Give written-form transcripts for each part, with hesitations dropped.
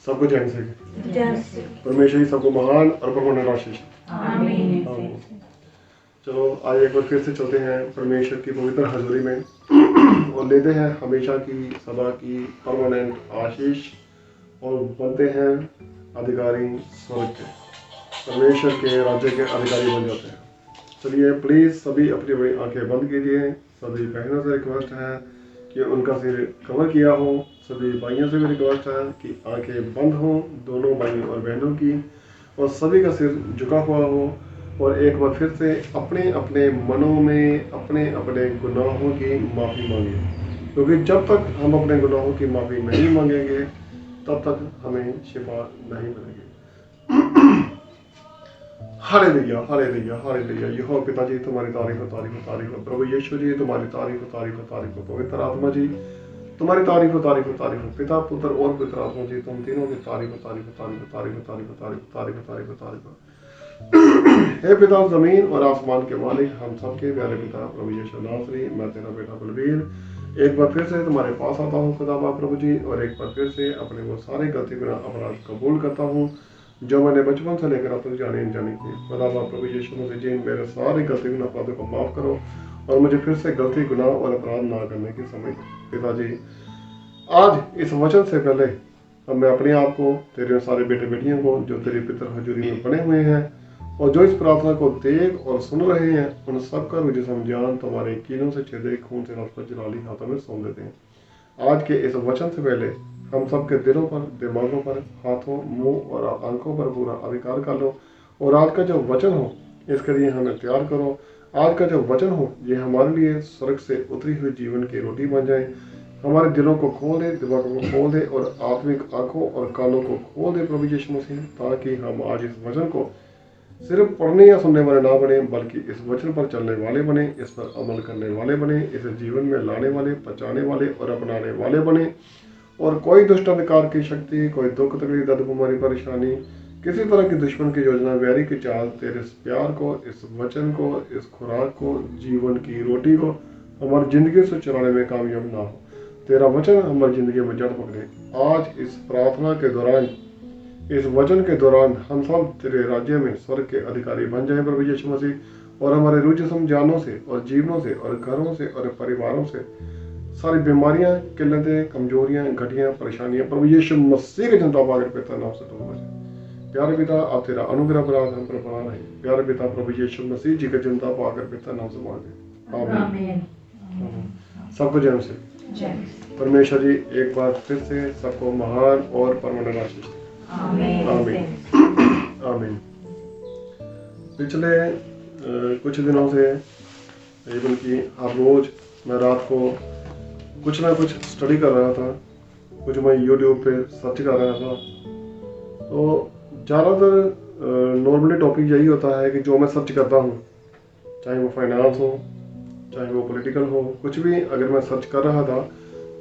सबको जैन से जैसे परमेश्वर ही सबको महान और परमानेंट आशीष। आमीन। आमीन। चलो आज एक बार फिर से चलते हैं परमेश्वर की पवित्र हजूरी में और लेते हैं हमेशा की सदा की परमानेंट आशीष और बनते हैं अधिकारी स्वर्ग के, परमेश्वर के राज्य के अधिकारी बन जाते हैं। चलिए प्लीज़ सभी अपनी अपनी आंखें बंद कीजिए। सभी बहनों से रिक्वेस्ट है कि उनका सिर कवर किया हो। सभी भाइयों से भी रिक्वेस्ट है कि आंखें बंद हो, दोनों भाइयों और बहनों की, और सभी का सिर झुका हुआ हो। और एक बार फिर से अपने अपने मनों में अपने अपने गुनाहों की माफ़ी मांगिए, क्योंकि जब तक हम अपने गुनाहों की माफ़ी नहीं मांगेंगे तब तक हमें शिफा नहीं मिलेगी। Hallelujah hallelujah hallelujah. यहोवा पिताजी तुम्हारी तारीफ हो, तारीफ हो, तारीफ हो। प्रभु यीशु जी तुम्हारी तारीफ हो, तारीफ हो, तारीफ हो। पवित्र आत्मा जी तुम्हारी तारीफ हो, तारीफ हो, तारीफ हो। पिता पुत्र और पवित्र आत्मा जी तुम तीनों की तारीफ हो, तारीफ हो, तारीफ हो, तारीफ हो, तारीफ हो, तारीफ हो, तारीफ हो, तारीफ हो, तारीफ हो। हे पिता जमीन और आसमान के मालिक, हम सबके प्यारे पिता प्रभु यीशु नासरी, मैं तेरा बेटा बलवीर एक बार फिर से तुम्हारे पास आता हूँ खुदाबा प्रभु जी, और एक बार फिर से अपने वो सारे गलती बिना अपराध कबूल करता हूँ जो मैंने बचपन से लेकर अब तक जाने अनजाने की। खुदाबा प्रभु यीशु मसीह जी मेरे सारे गलती बिना अपराधों को माफ़ करो और मुझे फिर से गलती गुनाह और अपराध ना करने की समझ दो। पिताजी आज इस वचन से पहले मैं अपने आप को, तेरे सारे बेटे बेटियों को जो तेरी पितर हजूरी में बने हुए हैं और जो इस प्रार्थना को देख और सुन रहे हैं, उन सबका भी जिसम जान तुम्हारे कीलों से छेदे खून से रास्ता जलाली हाथों में सौंप देते हैं। आज के इस वचन से पहले हम सबके दिलों पर, दिमागों पर, हाथों, मुंह और आंखों पर पूरा अधिकार कर लो, और आज का जो वचन हो इसके लिए हमें तैयार करो। आज का जो वचन हो ये हमारे लिए स्वर्ग से उतरी हुई जीवन की रोटी बन जाए। हमारे दिलों को खोल दे, दिमागों को खोल दे और आत्मिक आंखों और कानों को खोल दे प्रभु यीशु मसीह, ताकि हम आज इस वचन को सिर्फ पढ़ने या सुनने वाले ना बने, बल्कि इस वचन पर चलने वाले बने, इस पर अमल करने वाले बने, इसे जीवन में लाने वाले, बचाने वाले और अपनाने वाले बने। और कोई दुष्ट अंधकार की शक्ति, कोई दुख तकलीफ, दर्द, बीमारी, परेशानी, किसी तरह की दुश्मन की योजना, वैरी की चाल, तेरे इस प्यार को, इस वचन को, इस खुराक को, जीवन की रोटी को हमारी जिंदगी से चुराने में कामयाब ना हो। तेरा वचन हमारी जिंदगी में जड़ पकड़े। आज इस प्रार्थना के दौरान, इस वचन के दौरान हम सब तेरे राज्य में स्वर्ग के अधिकारी बन जाएं प्रभु यीशु मसीह, और हमारे रूह जिस्म जानों से और जीवनों से और घरों से और परिवारों से सारी बीमारियां, किल्लतें, कमजोरियां, घटियां, परेशानियां प्रभु यीशु मसीह के जनता पाकर पिता नाम से दूर हो जाए। प्यारे पिता आप तेरा अनुग्रह बराबर हम पर बना रहे। प्यारे पिता प्रभु यीशु मसीह जी के जनता पाकर पिता नाम से मांगे, आमीन। सबको जन्म से परमेश्वर जी एक बार फिर से सबको महान और परमानेंट आशीष दे। आमीन आमीन। पिछले कुछ दिनों से इवन कि हर रोज मैं रात को कुछ ना कुछ स्टडी कर रहा था, कुछ मैं यूट्यूब पे सर्च कर रहा था। तो ज़्यादातर नॉर्मली टॉपिक यही होता है कि जो मैं सर्च करता हूँ, चाहे वो फाइनेंस हो, चाहे वो पॉलिटिकल हो, कुछ भी अगर मैं सर्च कर रहा था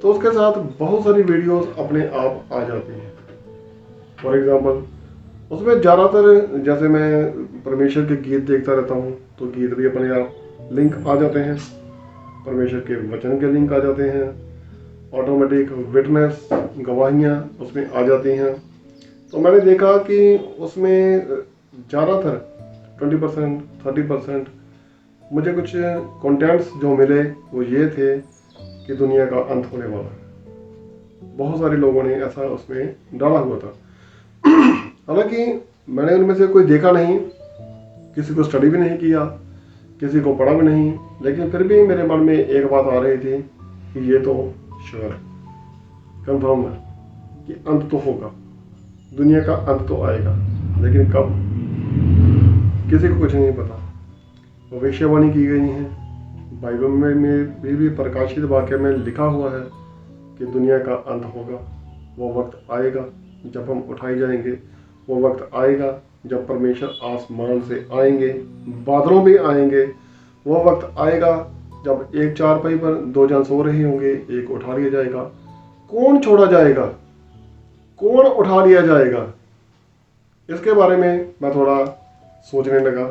तो उसके साथ बहुत सारी वीडियोस अपने आप आ जाती हैं। फॉर एग्जांपल उसमें ज़्यादातर, जैसे मैं परमेश्वर के गीत देखता रहता हूँ तो गीत भी अपने आप लिंक आ जाते हैं, परमेश्वर के वचन के लिंक आ जाते हैं, ऑटोमेटिक विटनेस गवाहियाँ उसमें आ जाती हैं। तो मैंने देखा कि उसमें ज़्यादातर 20% 30% मुझे कुछ कंटेंट्स जो मिले वो ये थे कि दुनिया का अंत होने वाला है। बहुत सारे लोगों ने ऐसा उसमें डाला हुआ था। हालांकि मैंने उनमें से कोई देखा नहीं, किसी को स्टडी भी नहीं किया, किसी को पढ़ा भी नहीं, लेकिन फिर भी मेरे मन में एक बात आ रही थी कि ये तो श्योर कंफर्म है कि अंत तो होगा, दुनिया का अंत तो आएगा, लेकिन कब किसी को कुछ नहीं पता। भविष्यवाणी की गई है, बाइबल में भी प्रकाशित वाक्य में लिखा हुआ है कि दुनिया का अंत होगा। वो वक्त आएगा जब हम उठाए जाएंगे, वो वक्त आएगा जब परमेश्वर आसमान से आएंगे, बादलों भी आएंगे। वो वक्त आएगा जब एक चारपाई पर दो जन सो रहे होंगे, एक उठा लिया जाएगा। कौन छोड़ा जाएगा, कौन उठा लिया जाएगा, इसके बारे में मैं थोड़ा सोचने लगा।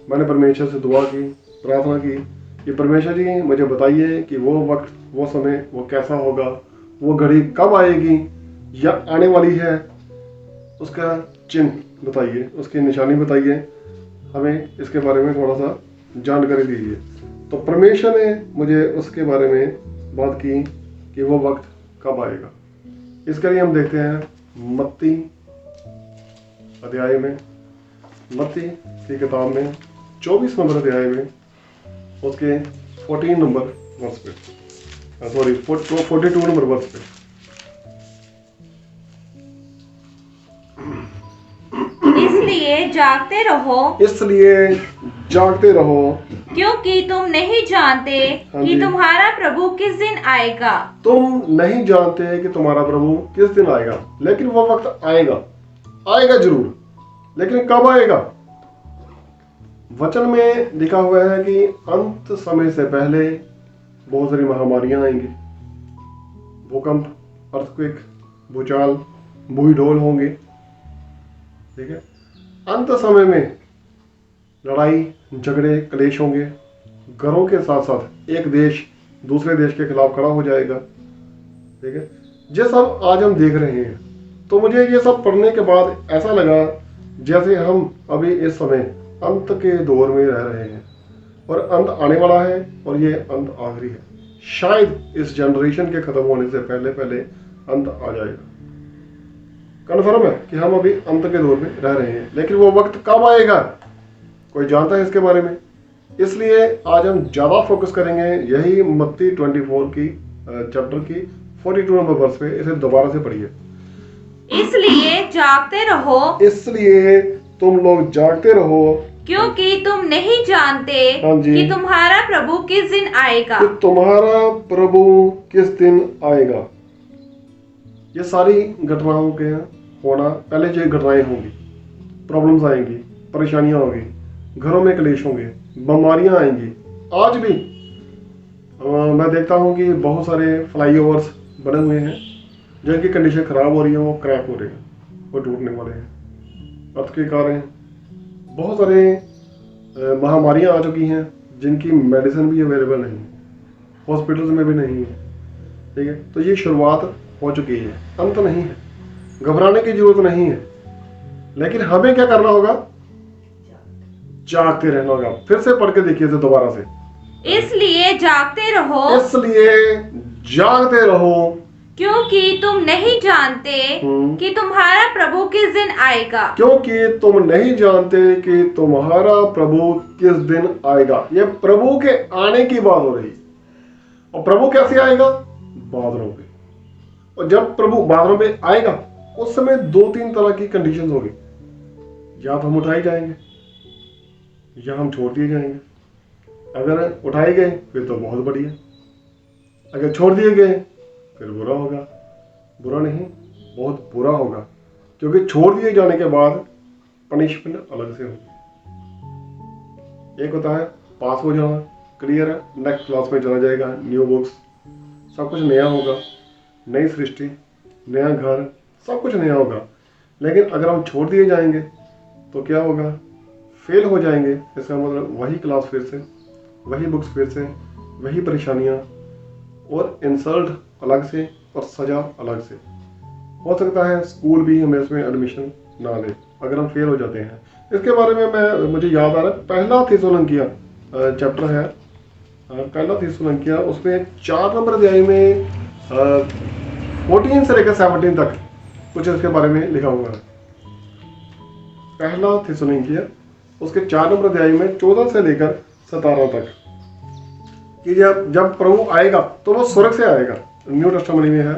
मैंने परमेश्वर से दुआ की, प्रार्थना की कि परमेश्वर जी मुझे बताइए कि वो वक्त, वो समय, वो कैसा होगा, वो घड़ी कब आएगी या आने वाली है, उसका चिन्ह बताइए, उसकी निशानी बताइए, हमें इसके बारे में थोड़ा सा जानकारी दीजिए। तो परमेश्वर ने मुझे उसके बारे में बात की कि वो वक्त कब आएगा। इसके लिए हम देखते हैं मत्ती अध्याय में, मत्ती की किताब में 24 नंबर अध्याय में उसके 14 नंबर वर्ष पे, सॉरी 42 नंबर वर्ष पे। इसलिए जागते रहो, इसलिए जागते रहो, क्योंकि तुम नहीं जानते हाँ कि जी। तुम्हारा प्रभु किस दिन आएगा। तुम नहीं जानते कि तुम्हारा प्रभु किस दिन आएगा, लेकिन वो वक्त आएगा, आएगा जरूर, लेकिन कब आएगा? वचन में लिखा हुआ है कि अंत समय से पहले बहुत सारी महामारियां आएंगी, भूकंप, अर्थक्वेक, भूचाल, भूई ढोल होंगे, ठीक है। अंत समय में लड़ाई झगड़े कलेश होंगे, घरों के साथ साथ एक देश दूसरे देश के खिलाफ खड़ा हो जाएगा, ठीक है। ये सब आज हम देख रहे हैं। तो मुझे ये सब पढ़ने के बाद ऐसा लगा जैसे हम अभी इस समय अंत के दौर में रह रहे हैं और अंत आने वाला है और ये अंत आखिरी है। शायद इस जनरेशन के खत्म होने से पहले पहले अंत आ जाएगा। कन्फर्म है कि हम अभी अंत के दौर में रह रहे हैं, लेकिन वो वक्त कब आएगा कोई जानता है इसके बारे में? इसलिए आज हम ज्यादा फोकस करेंगे यही मत्ती 24 की चैप्टर की 42 नंबर वर्ष पे। इसे दोबारा से पढ़िए। इसलिए जागते रहो, इसलिए तुम लोग जागते रहो, क्योंकि तुम नहीं जानते हाँ जी। कि तुम्हारा प्रभु किस दिन आएगा। कि तुम्हारा प्रभु किस दिन आएगा। ये सारी घटनाओं के होना, पहले जो घटनाएं होंगी, प्रॉब्लम्स आएंगी, परेशानियां होंगी, घरों में क्लेश होंगे, बीमारियां आएंगी। आज भी मैं देखता हूं कि बहुत सारे फ्लाईओवर्स बने हुए हैं जिनकी कंडीशन खराब हो रही है, वो क्रैक हो रहे हैं, वो टूटने वाले हैं। अर्थ के कारण बहुत सारे महामारियां आ चुकी हैं जिनकी मेडिसिन भी अवेलेबल नहीं है, हॉस्पिटल्स में भी नहीं है, ठीक है। तो ये शुरुआत हो चुकी है, अंत नहीं है, घबराने की जरूरत नहीं है। लेकिन हमें क्या करना होगा? जागते रहना होगा। फिर से पढ़ के देखिए इसे दोबारा से। इसलिए जागते रहो, इसलिए जागते रहो, क्योंकि तुम नहीं जानते कि तुम्हारा प्रभु किस दिन आएगा। क्योंकि तुम नहीं जानते कि तुम्हारा प्रभु किस दिन आएगा। ये प्रभु के आने की बात हो रही है। और प्रभु कैसे आएगा? बादलों पे। और जब प्रभु बादलों पे आएगा उस समय 2-3 तरह की कंडीशन होगी। या तो हम उठाए जाएंगे या हम छोड़ दिए जाएंगे। अगर उठाए गए फिर तो बहुत बढ़िया, अगर छोड़ दिए गए फिर बुरा होगा। बुरा नहीं, बहुत बुरा होगा, क्योंकि छोड़ दिए जाने के बाद पनिशमेंट अलग से होगी। एक होता है पास हो जाना, क्लियर है, नेक्स्ट क्लास में चला जाएगा, न्यू बुक्स, सब कुछ नया होगा, नई सृष्टि, नया घर, सब कुछ नया होगा। लेकिन अगर हम छोड़ दिए जाएंगे तो क्या होगा? फेल हो जाएंगे। इसका मतलब वही क्लास फिर से, वही बुक्स फिर से, वही परेशानियां, और इंसल्ट अलग से और सजा अलग से। हो सकता है स्कूल भी हमें इसमें एडमिशन ना ले अगर हम फेल हो जाते हैं। इसके बारे में मुझे याद आ रहा है, पहला थिस्सलुनीकियों चैप्टर है, पहला थिस्सलुनीकियों, उसमें 4 नंबर अध्याय में 14 से लेकर 17 तक कुछ इसके बारे में लिखा हुआ है। पहला थिस्सलुनीकियों उसके 4 नंबर अध्याय में 14 से लेकर 17 तक कि जब प्रभु आएगा तो वो स्वर्ग से आएगा। न्यू टेस्टामेंट में है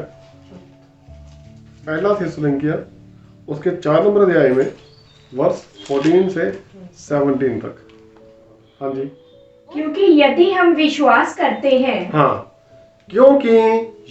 पहला थिस्सलुनीकियों उसके 4 नंबर अध्याय में वर्ष 14 से 17 तक। हाँ जी। क्योंकि यदि हम विश्वास करते हैं, हाँ, क्योंकि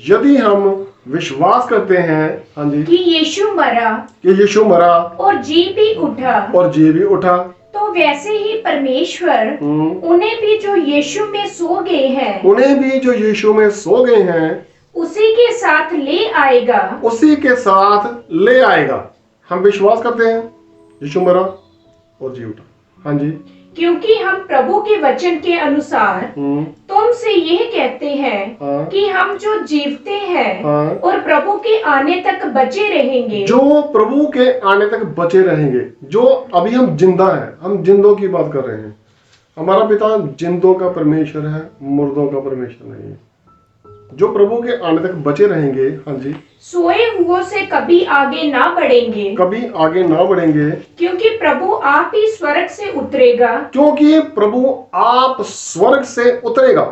यदि हम विश्वास करते हैं, हाँ जी, कि यीशु मरा कि यीशु मरा और जी भी उठा, और जी भी उठा, तो वैसे ही परमेश्वर उन्हें भी जो यीशु में सो गए हैं, उन्हें भी जो यीशु में सो गए हैं उसी के साथ ले आएगा। उसी के साथ ले आएगा। हम विश्वास करते हैं यीशु मरा और जी उठा। हाँ जी। क्योंकि हम प्रभु के वचन के अनुसार तुमसे यह कहते हैं हाँ। कि हम जो जीवते हैं हाँ। और प्रभु के आने तक बचे रहेंगे, जो प्रभु के आने तक बचे रहेंगे, जो अभी हम जिंदा हैं, हम जिंदों की बात कर रहे हैं। हमारा पिता जिंदों का परमेश्वर है, मुर्दों का परमेश्वर नहीं है। जो प्रभु के आने तक बचे रहेंगे, हाँ जी, सोए हुओं से कभी आगे ना बढ़ेंगे, कभी आगे ना बढ़ेंगे, क्योंकि प्रभु आप ही स्वर्ग से उतरेगा। क्योंकि प्रभु आप स्वर्ग से उतरेगा।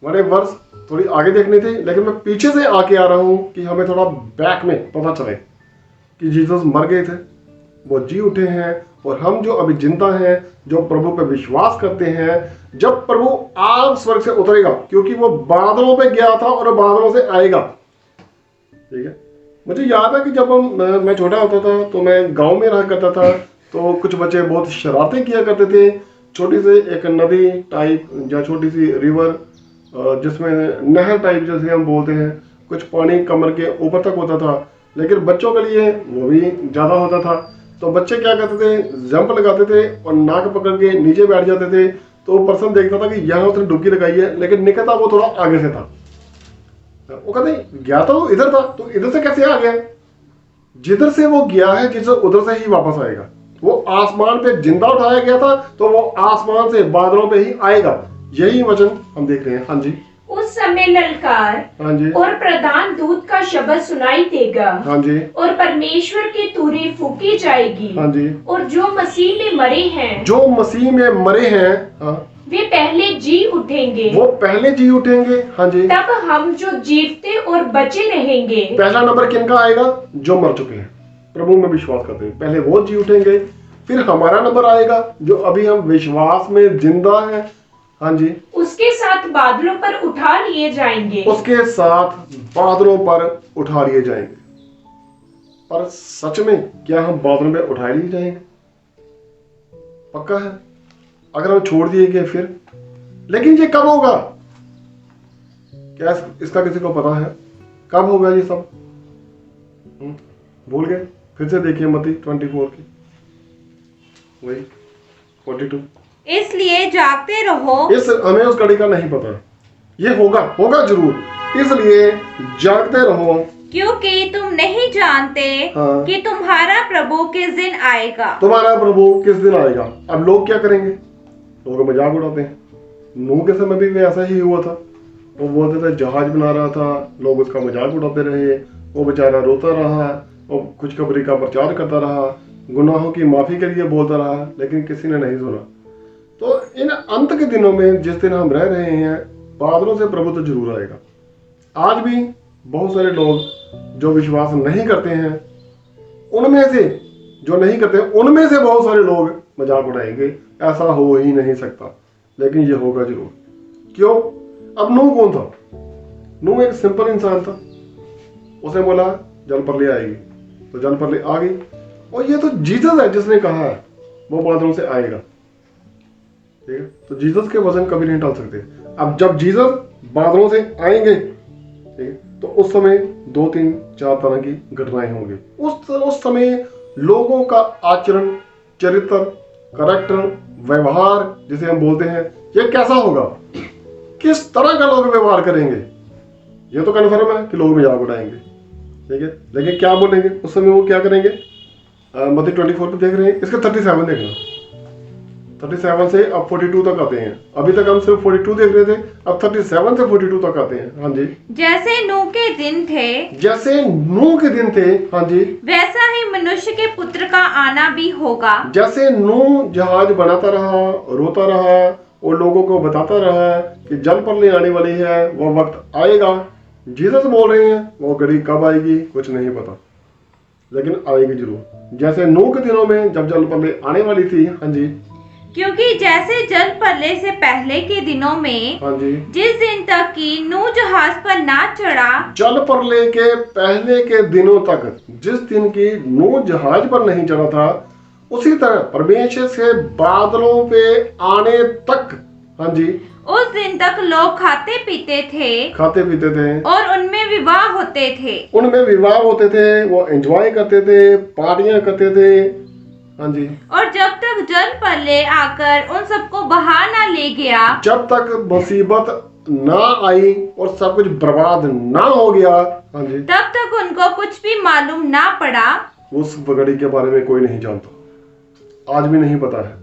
मैंने वर्ष थोड़ी आगे देखनी थी, लेकिन मैं पीछे से आके आ रहा हूं कि हमें थोड़ा बैक में पता चले कि जीसस मर गए थे, वो जी उठे हैं, और हम जो अभी जिंदा हैं, जो प्रभु पे विश्वास करते हैं, जब प्रभु आप स्वर्ग से उतरेगा, क्योंकि वो बादलों पे गया था और बादलों से आएगा। ठीक है, मुझे याद है कि जब मैं छोटा होता था तो मैं गांव में रहा करता था, तो कुछ बच्चे बहुत शरारतें किया करते थे। छोटी सी एक नदी टाइप या छोटी सी रिवर, जिसमें नहर टाइप जैसे हम बोलते हैं, कुछ पानी कमर के ऊपर तक होता था, लेकिन बच्चों के लिए वो भी ज़्यादा होता था। तो बच्चे क्या करते थे, जंप लगाते थे और नाक पकड़ के नीचे बैठ जाते थे। तो पर्सन देखता था कि यहाँ उसने डुबकी लगाई है, लेकिन निकलता वो थोड़ा आगे से था। वो कहते गया तो इधर था, तो इधर से कैसे आ गया? जिधर से वो गया है, जिधर उधर से ही वापस आएगा। वो आसमान पे जिंदा उठाया गया था, तो वो आसमान से बादलों पे ही आएगा। यही वचन हम देख रहे हैं। हाँ जी, उस समय ललकार हाँ जी, और प्रधान दूत का शब्द सुनाई देगा, हाँ जी, और परमेश्वर की तुरही फूकी जाएगी, हाँ जी। और जो मसीह में मरे हैं, जो मसीह में मरे हैं, हाँ, वे पहले जी उठेंगे। वो पहले जी उठेंगे। हाँ जी। तब हम जो जीवते और बचे रहेंगे। पहला नंबर किनका आएगा? जो मर चुके हैं, प्रभु में विश्वास करते हैं, पहले वो जी उठेंगे। फिर हमारा नंबर आएगा, जो अभी हम विश्वास में जिंदा हैं। हाँ जी, उसके साथ बादलों पर उठा लिए जाएंगे। उसके साथ बादलों पर उठा लिए जाएंगे। पर सच में क्या हम बादलों में उठा लिए जाएंगे? पक्का है? अगर हम छोड़ दिए गए फिर? लेकिन ये कब होगा? क्या इसका किसी को पता है कब होगा ये सब? भूल गए? फिर से देखिए मत्ती 24 की वही 42। इसलिए जागते रहो। हमें उस घड़ी का नहीं पता, ये होगा जरूर। इसलिए जागते रहो, क्योंकि तुम नहीं जानते हाँ, कि तुम्हारा प्रभु किस दिन आएगा। तुम्हारा प्रभु किस दिन आएगा। अब लोग क्या करेंगे? लोग मजाक उड़ाते हैं। नूह के समय भी ऐसा ही हुआ था। वो बोलते थे जहाज बना रहा था, लोग उसका मजाक उड़ाते रहे, वो बेचारा रोता रहा और खुशखबरी का प्रचार करता रहा, गुनाहों की माफी के लिए बोलता रहा, लेकिन किसी ने नहीं सुना। तो इन अंत के दिनों में जिस दिन हम रह रहे हैं, बादलों से प्रभु तो जरूर आएगा। आज भी बहुत सारे लोग जो विश्वास नहीं करते हैं, उनमें से जो नहीं करते उनमें से बहुत सारे लोग मजाक उड़ाएंगे, ऐसा हो ही नहीं सकता, लेकिन ये होगा जरूर। क्यों? अब नूह कौन था? नूह एक सिंपल इंसान था। उसने बोला जल प्रलय आएगी, तो जल प्रलय आ गई। और ये तो जीसस है जिसने कहा है वो बादलों से आएगा। ठीक है, तो जीसस के वजन कभी नहीं टाल सकते। अब जब जीसस बादलों से आएंगे, ठीक है, तो उस समय 2, 3, 4 तरह की घटनाएं होंगी। उस समय लोगों का आचरण, चरित्र, करैक्टर, व्यवहार जिसे हम बोलते हैं, ये कैसा होगा? किस तरह का लोग व्यवहार करेंगे? ये तो कन्फर्म है कि लोग मजाक उड़ाएंगे। ठीक है, लेकिन क्या बोलेंगे उस समय? वो क्या करेंगे? मत्ती 24 पे देख रहे हैं, इसके 37 देखना। 37 से अब 42 तक आते हैं। अभी तक हम सिर्फ 42 देख रहे थे, अब 37 से 42 तक आते हैं। हाँ जी, जैसे नूह के दिन थे, जैसे नूह के दिन थे, हाँ जी, वैसा ही मनुष्य के पुत्र का आना भी होगा। जैसे नूह जहाज बनाता रहा, रोता रहा और लोगों को बताता रहा कि जल प्रलय आने वाली है, वो वक्त आएगा। जीसस बोल रहे हैं वो घड़ी कब आएगी कुछ नहीं पता, लेकिन आएगी जरूर। जैसे नूह के दिनों में जब जल प्रलय आने वाली थी। हाँ जी, क्योंकि जैसे जल प्रलय से पहले के दिनों में, हाँ जी, जिस दिन तक कि नूह जहाज पर ना चढ़ा, जल प्रलय के पहले के दिनों तक जिस दिन की नूह जहाज पर नहीं चढ़ा था, उसी तरह परमेश्वर से बादलों पे आने तक, हाँ जी, उस दिन तक लोग खाते पीते थे और उनमें विवाह होते थे। वो एंजॉय करते थे, पार्टियां करते थे, हाँ जी, और जब तक जल प्रलय आकर उन सबको बहा ना ले गया, जब तक मुसीबत ना आई और सब कुछ बर्बाद ना हो गया, हाँ जी, तब तक उनको कुछ भी मालूम ना पड़ा। उस घड़ी के बारे में कोई नहीं जानता, आज भी नहीं पता है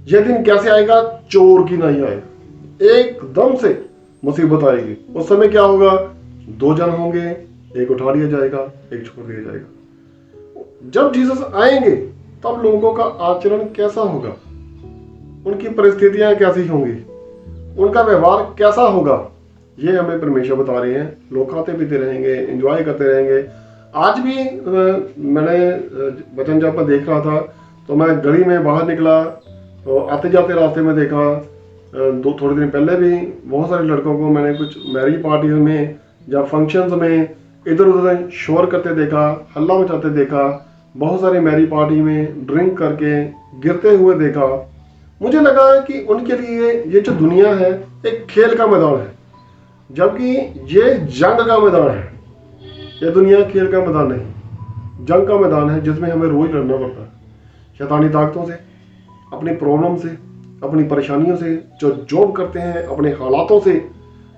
यह दिन कैसे आएगा। चोर की नहीं आएगा, एकदम से मुसीबत आएगी। उस समय क्या होगा, दो जन होंगे, एक उठा लिया जाएगा, एक छोड़ दिया जाएगा। जब जीसस आएंगे तब लोगों का आचरण कैसा होगा, उनकी परिस्थितियां कैसी होंगी, उनका व्यवहार कैसा होगा, ये हमें परमेश्वर बता रहे हैं। लोग खाते पीते रहेंगे, एंजॉय करते रहेंगे। आज भी मैंने वचन जब मैं देख रहा था तो मैं गली में बाहर निकला तो आते जाते रास्ते में देखा, थोड़े दिन पहले भी बहुत सारे लड़कों को मैंने कुछ मैरिज पार्टियों में या फंक्शंस में इधर उधर शोर करते देखा, हल्ला मचाते देखा। बहुत सारी मैरिज पार्टी में ड्रिंक करके गिरते हुए देखा। मुझे लगा कि उनके लिए ये जो दुनिया है एक खेल का मैदान है, जबकि ये जंग का मैदान है। ये दुनिया खेल का मैदान नहीं, जंग का मैदान है, जिसमें हमें रोज लड़ना पड़ता है शैतानी ताकतों से, अपनी प्रॉब्लम से, अपनी परेशानियों से। जो जॉब करते हैं अपने हालातों से,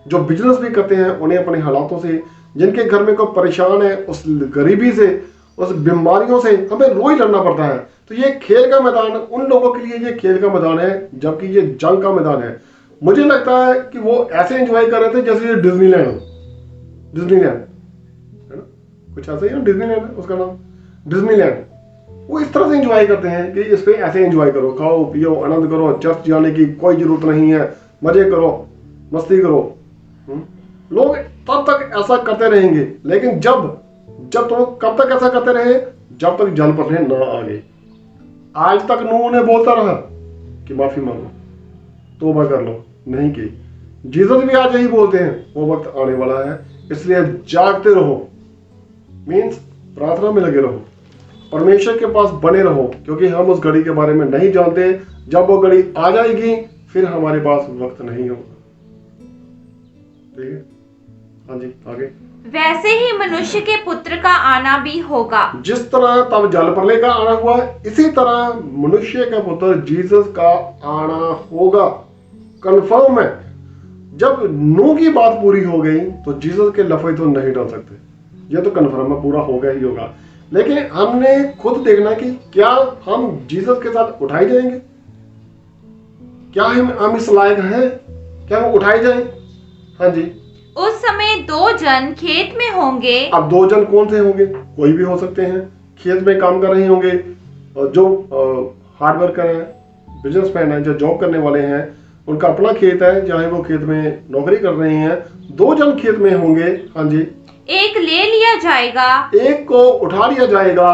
जो बिजनेस भी करते हैं उन्हें अपने हालातों से, जिनके घर में कोई परेशान है उस गरीबी से, उस बीमारियों से हमें रोज लड़ना पड़ता है। तो ये खेल का मैदान उन लोगों के लिए ये खेल का मैदान है, जबकि ये जंग का मैदान है। मुझे लगता है कि वो ऐसे एंजॉय कर रहे थे जैसे ये डिज्नीलैंड हो, डिज्नीलैंड है ना, कुछ ऐसा ही ना, डिज्नीलैंड है उसका नाम, डिज्नीलैंड। वो इस तरह से एंजॉय करते हैं कि इस पे ऐसे एंजॉय करो, खाओ पियो, आनंद करो, चर्च जाने की कोई जरूरत नहीं है, मजे करो, मस्ती करो। लोग तब तक ऐसा करते रहेंगे, लेकिन जब तुम कब तक ऐसा करते रहे, जब तक जल प्रलय न आ गई। आज तक नूह ने बोलता रहा कि माफी मांगो, तौबा कर लो, नहीं की। जीसस भी आज यही बोलते हैं, वो वक्त आने वाला है, इसलिए जागते रहो, मीन्स प्रार्थना में लगे रहो, परमेश्वर के पास बने रहो, क्योंकि हम उस घड़ी के बारे में नहीं जानते। जब वो घड़ी आ जाएगी फिर हमारे पास वक्त नहीं होगा। ठीक है, हाँ जी, आगे। वैसे ही मनुष्य के पुत्र का आना भी होगा। जिस तरह तब जल प्रलय का आना हुआ, इसी तरह मनुष्य का पुत्र जीसस का आना होगा। कंफर्म है। जब नूह की बात पूरी हो गई तो जीसस के लफे तो नहीं डाल सकते, ये तो कंफर्म है, पूरा होगा ही होगा। लेकिन हमने खुद देखना कि क्या हम जीसस के साथ उठाए जाएंगे, क्या हम इस लायक हैं, क्या हम उठाए जाएं? हाँ जी। उस समय दो जन खेत में होंगे। अब दो जन कौन से होंगे, कोई भी हो सकते हैं, खेत में काम कर रहे होंगे, और जो हार्ड वर्कर हैं, बिजनेसमैन हैं, जो जॉब करने वाले हैं, उनका अपना खेत है, चाहे वो खेत में नौकरी कर रहे हैं। दो जन खेत में होंगे। हाँ जी। एक ले लिया जाएगा, एक को उठा लिया जाएगा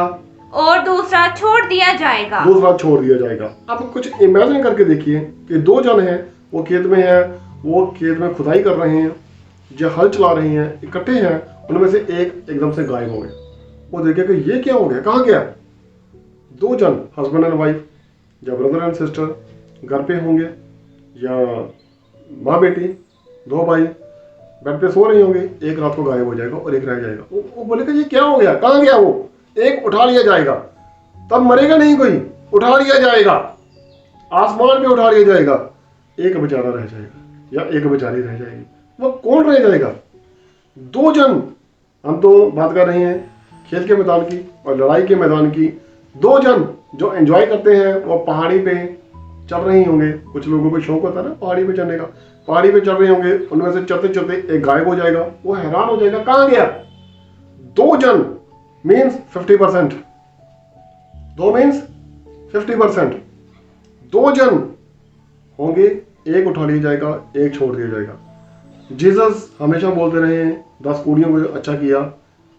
और दूसरा छोड़ दिया जाएगा। दूसरा छोड़ दिया जाएगा। अब कुछ इमेजिन करके देखिए कि दो जन हैं, वो खेत में है, वो खेत में खुदाई कर रहे हैं, जो हल चला रहे हैं, इकट्ठे हैं, उनमें से एक एकदम से गायब हो गया। वो देखे कि ये क्या हो गया, कहाँ गया। दो जन, हस्बैंड एंड वाइफ या ब्रदर एंड सिस्टर घर पे होंगे, या माँ बेटी, दो भाई बेड पे सो रहे होंगे, एक रात को गायब हो जाएगा और एक रह जाएगा। वो बोलेगा ये क्या हो गया, कहाँ गया वो। एक उठा लिया जाएगा, तब मरेगा नहीं कोई, उठा लिया जाएगा, आसमान पे उठा लिया जाएगा। एक बेचारा रह जाएगा या एक बेचारी रह जाएगी। वो कौन रह जाएगा। दो जन, हम तो बात कर रहे हैं खेल के मैदान की और लड़ाई के मैदान की। दो जन जो एंजॉय करते हैं वो पहाड़ी पे चढ़ रहे होंगे। कुछ लोगों को शौक होता है ना पहाड़ी पे चढ़ने का, पहाड़ी पे चढ़ रहे होंगे, उनमें से चढ़ते चढ़ते एक गायब हो जाएगा। वो हैरान हो जाएगा, कहाँ गया। दो जन मीन्स 50%, दो मीन्स 50%। दो जन होंगे, एक उठा लिया जाएगा, एक छोड़ दिया जाएगा। जीसस हमेशा बोलते रहे हैं 10 कुड़ियों को अच्छा किया,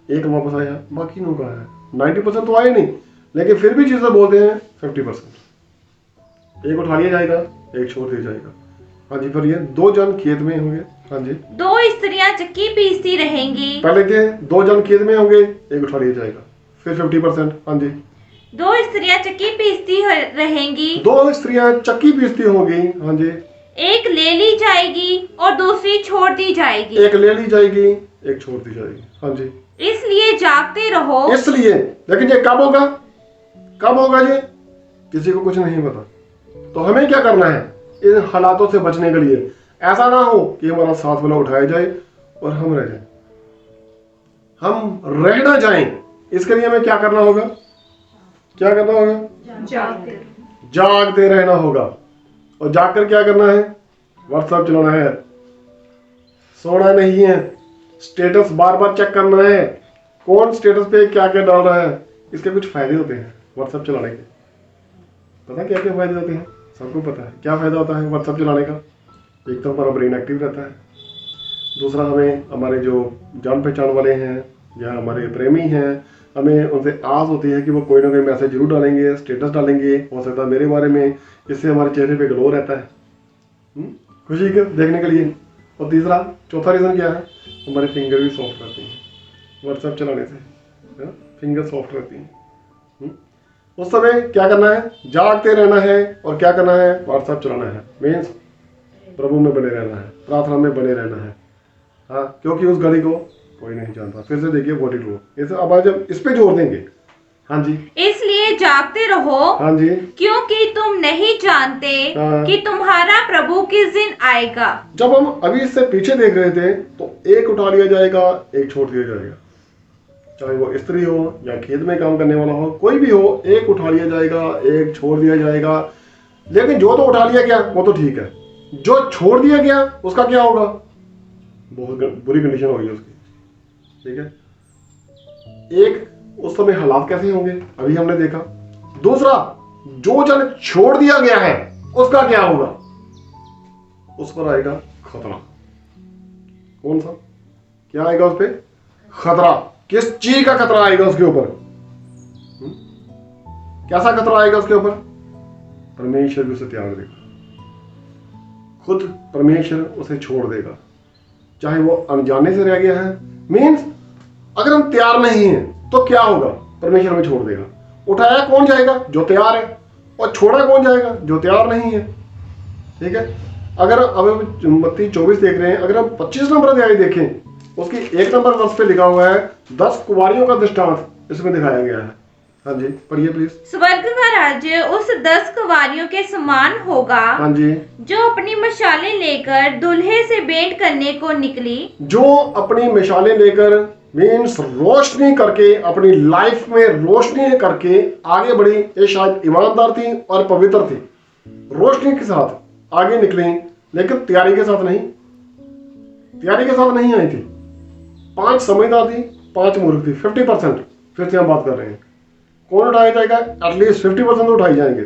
एक वापस आया, बाकी नो का है 90% तो आए नहीं, लेकिन फिर भी जीसस बोलते हैं 50%। एक उठा लिया जाएगा, एक छोड़ दिया जाएगा। हाँ जी, फिर ये दो जन खेत में होंगे। हाँ जी। दो स्त्रियां चक्की पीसती रहेंगी। पहले के दो जन खेत में होंगे, एक उठा लिया जाएगा, फिर 50%। हाँ जी। दो स्त्रियां चक्की पीसती रहेंगी। दो स्त्रियां चक्की पीसती होंगी। हाँ जी। एक ले ली जाएगी और दूसरी छोड़ दी जाएगी। एक ले ली जाएगी, एक छोड़ दी जाएगी। हाँ जी। इसलिए जागते रहो। इसलिए, लेकिन ये कब होगा, कब होगा ये, किसी को कुछ नहीं पता। तो हमें क्या करना है इन हालातों से बचने के लिए? ऐसा ना हो कि हमारा साथ वाला उठाया जाए और हम रह जाए, हम रह ना जाएं। इसके लिए हमें क्या करना होगा? क्या करना होगा? जागते रहना होगा। और जागकर क्या करना है? व्हाट्सएप चलाना है, सोना नहीं है, स्टेटस बार बार चेक करना है, कौन स्टेटस पे क्या क्या डाल रहा है। इसके कुछ फायदे होते हैं व्हाट्सएप चलाने के। पता क्या क्या फायदे होते हैं? सबको पता है क्या फायदा होता है व्हाट्सएप चलाने का। एक तो हमारा ब्रेन एक्टिव रहता है, दूसरा हमें हमारे जो जान पहचान वाले हैं या हमारे प्रेमी हैं, हमें उनसे आस होती है कि वो कोई ना कोई मैसेज जरूर डालेंगे, स्टेटस डालेंगे, हो सकता है मेरे बारे में। इससे हमारे चेहरे पे ग्लो रहता है खुशी के देखने के लिए। और तीसरा चौथा रीज़न क्या है? हमारे फिंगर भी सॉफ्ट रहते हैं व्हाट्सएप चलाने से, है ना? फिंगर सॉफ्ट रहती हैं। उस समय क्या करना है? जागते रहना है। और क्या करना है? व्हाट्सएप चलाना है। मीन्स प्रभु में बने रहना है, प्रार्थना में बने रहना है। हाँ, क्योंकि उस घड़ी को कोई नहीं जानता। फिर से देखिए 42 इस अब आज इस पे जोर देंगे। हाँ जी, इसलिए जागते रहो। हाँ जी, क्योंकि तुम नहीं जानते हाँ। कि तुम्हारा प्रभु किस दिन आएगा। जब हम अभी इससे पीछे देख रहे थे तो एक उठा लिया जाएगा, एक छोड़ दिया जाएगा। चाहे वो स्त्री हो या खेत में काम करने वाला हो, कोई भी हो, एक उठा लिया जाएगा, एक छोड़ दिया जाएगा। लेकिन जो तो उठा लिया गया वो तो ठीक है, जो छोड़ दिया गया उसका क्या होगा? बहुत बुरी कंडीशन होगी उसकी। ठीक है, एक उस समय हालात कैसे होंगे अभी हमने देखा। दूसरा, जो जन छोड़ दिया गया है उसका क्या होगा? उस पर आएगा खतरा। कौन सा? क्या आएगा उस पर? खतरा। किस चीज का खतरा आएगा उसके ऊपर? कैसा खतरा आएगा उसके ऊपर? परमेश्वर भी उसे त्याग देगा, खुद परमेश्वर उसे छोड़ देगा। चाहे वो अनजाने से रह गया है, मीन्स अगर हम तैयार नहीं हैं तो क्या होगा? परमेश्वर हमें छोड़ देगा। उठाया कौन जाएगा? जो तैयार है। और छोड़ा कौन जाएगा? जो तैयार नहीं है। ठीक है, अगर अब मत्ती 24 देख रहे हैं, अगर हम 25 नंबर अध्याय देखें, उसकी 1 नंबर वर्ष पे लिखा हुआ है 10 कुंवारियों का दृष्टांत इसमें दिखाया गया है। हाँ जी, पढ़िए प्लीज। स्वर्ग का राज्य उस 10 कुंवारियों के समान होगा। हाँ जी, जो अपनी मशालें लेकर दूल्हे से भेंट करने को निकली। जो अपनी मिसालें लेकर मीन्स रोशनी करके, अपनी लाइफ में रोशनी करके आगे बढ़ी। ये शायद ईमानदार थी और पवित्र थी, रोशनी के साथ आगे निकली, लेकिन तैयारी के साथ नहीं। तैयारी के साथ नहीं आई थी। 5 समझदार थी, 5 मूर्ख थी। 50% फिर से हम बात कर रहे हैं। कौन उठाया जाएगा? एटलीस्ट 50% तो उठाई जाएंगे,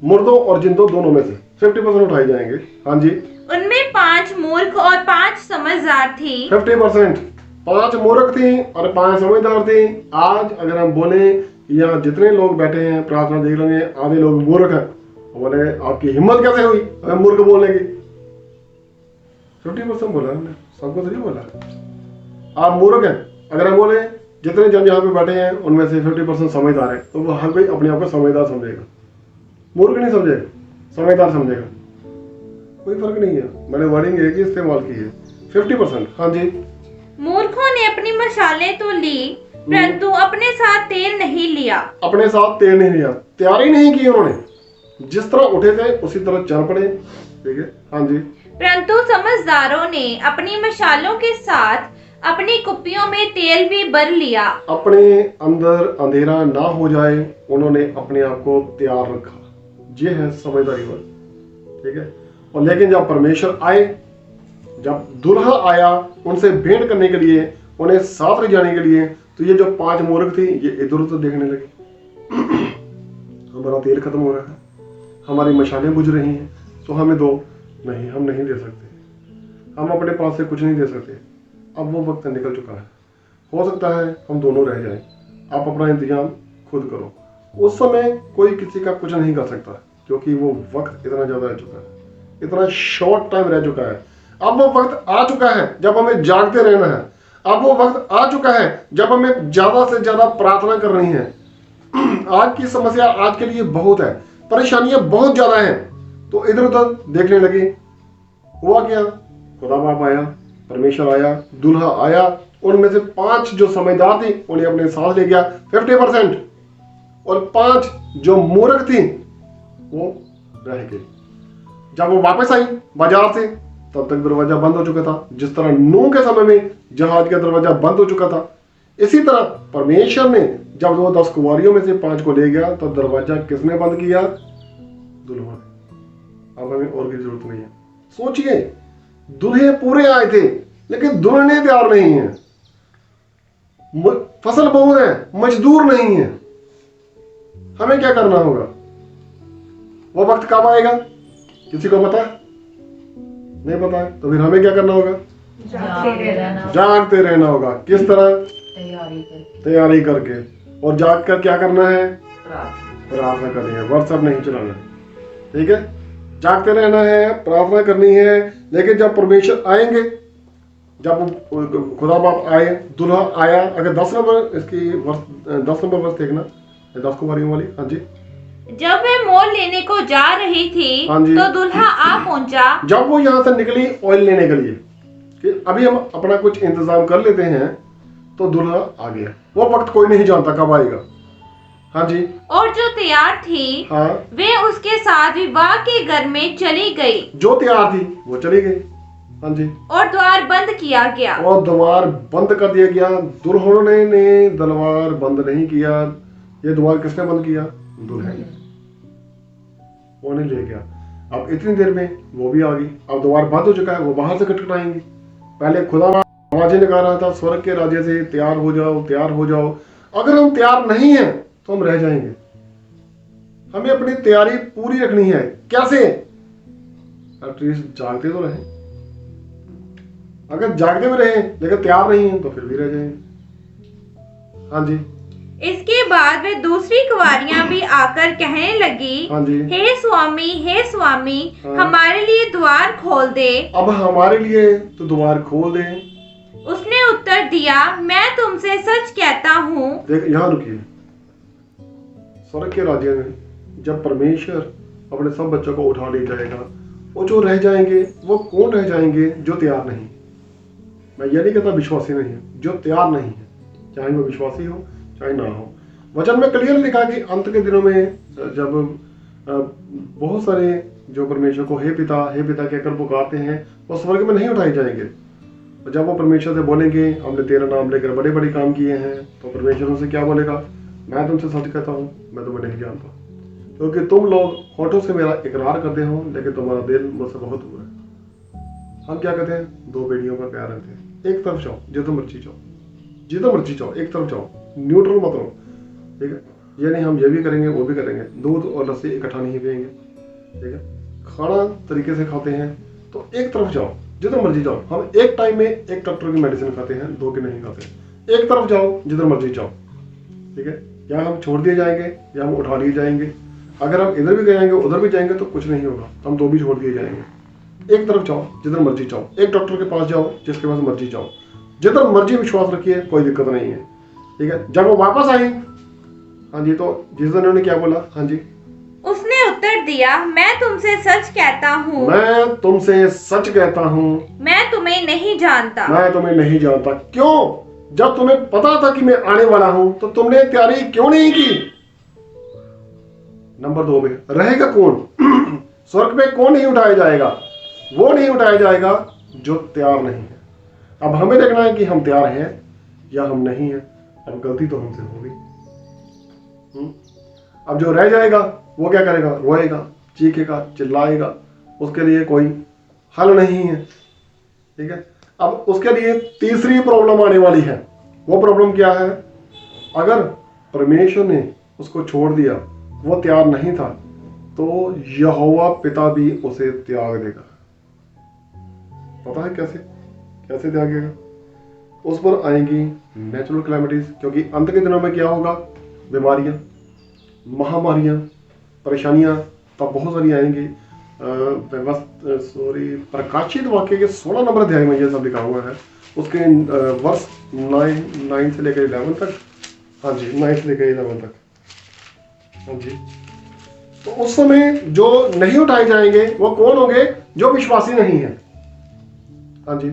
मुर्दों और जिंदों दोनों में से 50% उठाई जाएंगे। हाँ जी, उनमें 5 मूर्ख और 5 समझदार थी। 50% 5 मूर्ख थी और 5 समझदार थी। आज अगर हम बोले यहाँ जितने लोग बैठे हैं प्रार्थना देख रहे हैं, आधे लोग मूर्ख हैं, बोले आपकी हिम्मत कैसे हुई हमें मूर्ख बोलने की? 50% बोला हमने, सबको नहीं बोला। आप मूर्ख हैं। अगर हम बोले जितने जन यहाँ पे बैठे हैं उनमें से 50% समझदार है, तो वो हर कोई अपने आप को समझदार समझेगा, मूर्ख नहीं समझेगा, समझदार समझेगा। कोई फर्क नहीं है, मैंने वर्डिंग एक ही इस्तेमाल की है, 50%। हाँ जी, मूर्खों ने अपनी मशालें तो ली, परंतु अपने साथ तेल नहीं लिया। अपने साथ तेल नहीं लिया, तैयारी नहीं की उन्होंने। जिस तरह उठे थे उसी तरह चल पड़े। ठीक है, हाँ जी। परंतु समझदारों ने अपनी मशालों के साथ अपनी कुप्पियों में तेल भी भर लिया। अपने अंदर अंधेरा ना हो जाए उन्होंने अपने आप को तैयार रखा। ये है समझदारी वर्ग। ठीक है, और लेकिन जब परमेश्वर आए, जब दुल्हा आया उनसे भेंट करने के लिए, उन्हें साथ ले जाने के लिए, तो ये जो 5 मूर्ख थी ये इधर उधर देखने लगे। हमारा तेल खत्म हो रहा है, हमारी मशालें बुझ रही हैं, तो हमें दो। नहीं, हम नहीं दे सकते, हम अपने पास से कुछ नहीं दे सकते। अब वो वक्त निकल चुका है, हो सकता है हम दोनों रह जाएं। आप अपना इंतजाम खुद करो। उस समय कोई किसी का कुछ नहीं कर सकता, क्योंकि वो वक्त इतना ज्यादा रह चुका है, इतना शॉर्ट टाइम रह चुका है। अब वो वक्त आ चुका है जब हमें जागते रहना है। अब वो वक्त आ चुका है जब हमें ज्यादा से ज्यादा प्रार्थना करनी है। आज की समस्या आज के लिए बहुत है, परेशानियां बहुत ज्यादा हैं, तो इधर उधर देखने लगे। हुआ क्या? खुदा बाप आया, परमेश्वर आया, दूल्हा आया। उनमें से 5 जो समझदार थे उन्हें अपने साथ ले गया। 50% और 5 जो मूर्ख थी वो रह गई। जब वो वापस आई बाजार से तब तक दरवाजा बंद हो चुका था। जिस तरह नूह के समय में जहाज का दरवाजा बंद हो चुका था, इसी तरह परमेश्वर ने जब वो 10 कुंवारियों में से 5 को ले गया तो दरवाजा किसने बंद किया? दुल्हा ने। अब हमें और की जरूरत नहीं है। सोचिए, दुल्हे पूरे आए थे लेकिन दुल्हने तैयार नहीं है, फसल बहुत है, मजदूर नहीं है। हमें क्या करना होगा? वो वक्त कब आएगा? किसी को पता है? नहीं पता है। तो फिर हमें क्या करना होगा? जागते रहना होगा। किस तरह? तैयारी करके। और जाग कर क्या करना है? प्रार्थना करनी है। व्हाट्सएप नहीं चलाना, ठीक है? जागते रहना है, प्रार्थना करनी है। लेकिन जब परमेश्वर आएंगे, जब खुदा बाप आए, दुल्हा आया, अगर 10 नंबर इसकी 10 नंबर वर्ष देखना, 10 कुमारियों वाली। हाँ जी। जब वे मोल लेने को जा रही थी हाँ जी। तो दुल्हा आ पहुंचा। जब वो यहाँ से निकली ऑयल लेने के लिए कि अभी हम अपना कुछ इंतजाम कर लेते हैं, तो दुल्हा आ गया। वो वक्त कोई नहीं जानता कब आएगा। हाँ जी। और जो तैयार थी, हाँ, वे उसके साथ विवाह के घर में चली गई। जो तैयार थी वो चली गई। हाँ जी। और द्वार बंद किया गया। और द्वार बंद कर दिया गया। दुल्हने ने द्वार बंद नहीं किया। ये द्वार किसने बंद किया? दुल्हन ने। वो नहीं ले गया। अब इतनी देर में वो भी आ गई। अब द्वार बंद हो चुका है, वो बाहर से खटखटाएंगे। पहले खुदा आवाजें लगा रहा था स्वर्ग के राज्य से, तैयार हो जाओ, तैयार हो जाओ। अगर हम तैयार नहीं हैं तो हम रह जाएंगे। हमें अपनी तैयारी पूरी रखनी है। कैसे? एटलीस्ट जागते तो रहे। अगर जागते में रहे लेकिन तैयार नहीं है तो फिर भी रह जाएंगे। हाँ जी। इसके बाद वे दूसरी कुंवारियां भी आकर कहने लगी, हाँ जी। हे स्वामी, हाँ। हमारे लिए द्वार खोल दे। अब हमारे लिए तो द्वार खोल दे। उसने उत्तर दिया, मैं तुमसे सच कहता हूँ। देख, यहाँ रुकिए। स्वर्ग के राज्य में जब परमेश्वर अपने सब बच्चों को उठा ले जाएगा, वो जो रह जाएंगे वो कौन रह जाएंगे? जो तैयार नहीं। मैं ये नहीं कहता विश्वासी नहीं है, जो तैयार नहीं है, चाहे वो विश्वासी हो चाहे ना हो। वचन में क्लियर लिखा कि अंत के दिनों में जब बहुत सारे जो परमेश्वर को हे पिता कहकर पुकारते हैं, वो स्वर्ग में नहीं उठाए जाएंगे। जब वो परमेश्वर से बोलेंगे, हमने तेरा नाम लेकर बड़े बड़े काम किए हैं, तो परमेश्वर उनसे क्या बोलेगा? मैं तुमसे सच कहता हूँ, मैं तुम्हें नहीं जानता, क्योंकि तुम लोग होठों से मेरा इकरार करते हो लेकिन तुम्हारा दिल मुझसे बहुत दूर है। हम क्या कहते हैं? 2 बेड़ियों का प्यार रखते हैं। एक तरफ जाओ, जितना मर्जी जाओ, एक तरफ जाओ, न्यूट्रल मत रहो, ठीक है? ये नहीं हम ये भी करेंगे वो भी करेंगे। दूध और लस्सी इकट्ठा नहीं पिएंगे, ठीक है? खाना तरीके से खाते हैं तो एक तरफ जाओ, जितना मर्जी जाओ। हम एक टाइम में एक डॉक्टर की मेडिसिन खाते हैं, 2 की नहीं खाते। एक तरफ जाओ, जितना मर्जी जाओ, ठीक है? या हम छोड़ दिए जाएंगे या हम उठा लिए जाएंगे। अगर हम इधर भी जाएंगे उधर भी जाएंगे तो कुछ नहीं होगा, हम 2 भी छोड़ दिए जाएंगे। एक तरफ जाओ, जिधर मर्जी जाओ, एक डॉक्टर के पास जाओ, जिसके पास मर्जी जाओ, जिधर मर्जी विश्वास रखिए, कोई दिक्कत नहीं है, ठीक है? जब वो वापस आए, हाँ जी, तो जिस दिन उन्होंने क्या बोला? हाँ जी। उसने उत्तर दिया, मैं तुमसे सच कहता हूँ, मैं तुमसे सच कहता हूँ, मैं तुम्हें नहीं जानता। मैं तुम्हें नहीं जानता। क्यों? जब तुम्हें पता था कि मैं आने वाला हूं तो तुमने तैयारी क्यों नहीं की? नंबर 2 में रहेगा कौन? स्वर्ग में कौन नहीं उठाया जाएगा? वो नहीं उठाया जाएगा जो तैयार नहीं है। अब हमें देखना है कि हम तैयार हैं या हम नहीं हैं। अब गलती तो हमसे होगी। अब जो रह जाएगा वो क्या करेगा? रोएगा, चीखेगा, चिल्लाएगा। उसके लिए कोई हल नहीं है, ठीक है? अब उसके लिए तीसरी प्रॉब्लम आने वाली है। वो प्रॉब्लम क्या है? अगर परमेश्वर ने उसको छोड़ दिया, वो तैयार नहीं था, तो यहोवा पिता भी उसे त्याग देगा। पता है कैसे? कैसे त्यागेगा? उस पर आएंगी नेचुरल कैलेमिटीज, क्योंकि अंत के दिनों में क्या होगा? बीमारियां, महामारियां, परेशानियां तब बहुत सारी आएंगी। प्रकाशित वाक्य के 16 नंबर अध्याय में यह सब लिखा हुआ है। उसके वर्ष 9 से लेकर 11 तक। हाँ जी, 9 से लेकर 11 तक। हाँ जी। तो उस समय जो नहीं उठाए जाएंगे वो कौन होंगे? जो विश्वासी नहीं है। हाँ जी,